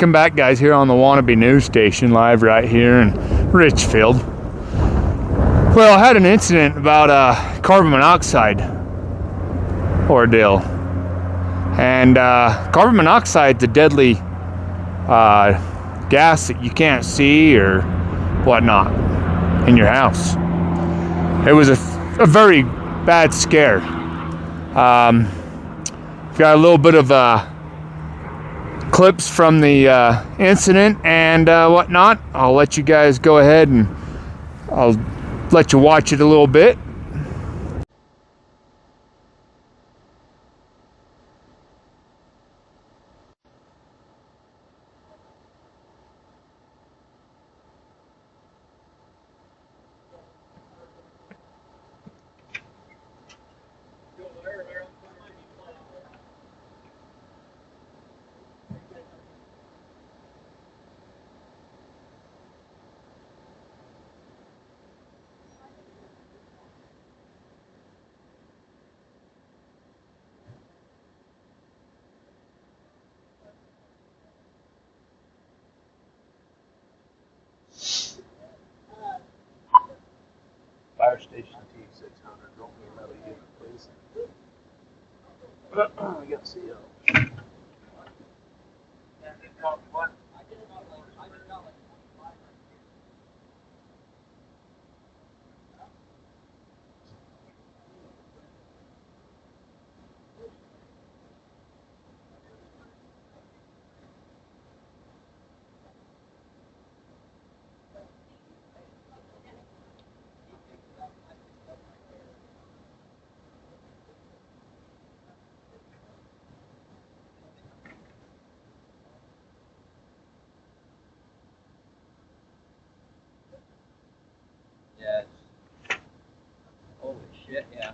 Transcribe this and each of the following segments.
Welcome back, guys, here on the Wannabe news station, live right here in Richfield. Well, I had an incident about carbon monoxide ordeal. And carbon monoxide's a deadly gas that you can't see or whatnot in your house. It was a very bad scare. Got a little bit of clips from the incident and whatnot. I'll let you guys go ahead and I'll let you watch it a little bit. Fire station T600, roll me another unit, please. We got CO. Yeah. Holy shit, yeah.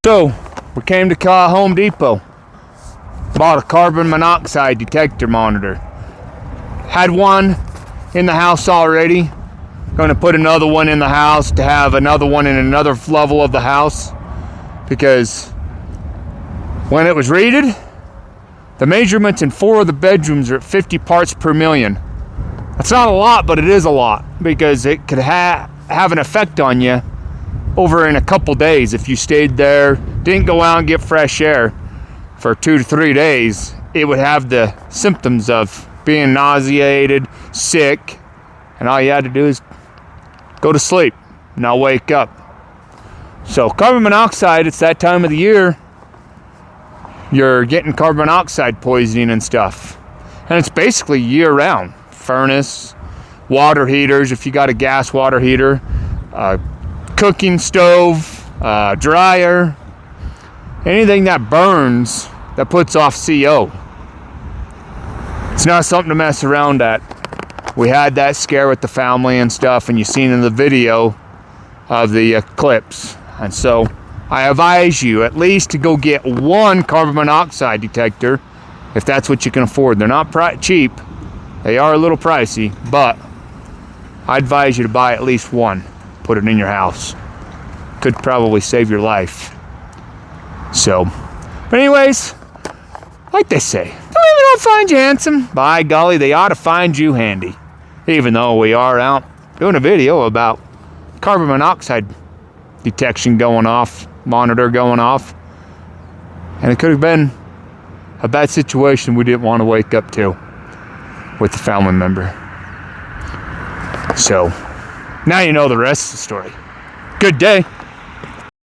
So we came to Home Depot, bought a carbon monoxide detector monitor. Had one in the house already. Going to put another one in the house to have another one in another level of the house, because when it was rated, the measurements in 4 of the bedrooms are at 50 parts per million. That's not a lot, but it is a lot, because it could have an effect on you over in a couple days. If you stayed there, didn't go out and get fresh air for 2 to 3 days, it would have the symptoms of being nauseated, sick, and all you had to do is go to sleep, not wake up. So carbon monoxide, it's that time of the year you're getting carbon monoxide poisoning and stuff. And it's basically year round. Furnace, water heaters, if you got a gas water heater, cooking stove, dryer, anything that burns, that puts off CO. It's not something to mess around at. We had that scare with the family and stuff, and you've seen in the video of the clips. And so I advise you at least to go get one carbon monoxide detector if that's what you can afford. They're not cheap. They are a little pricey, but I advise you to buy at least one. Put it in your house. Could probably save your life. So, but anyways, like they say, don't find you handsome. By golly, they ought to find you handy. Even though we are out doing a video about carbon monoxide detection going off, monitor going off. And it could have been a bad situation we didn't want to wake up to with the family member. So, now you know the rest of the story. Good day.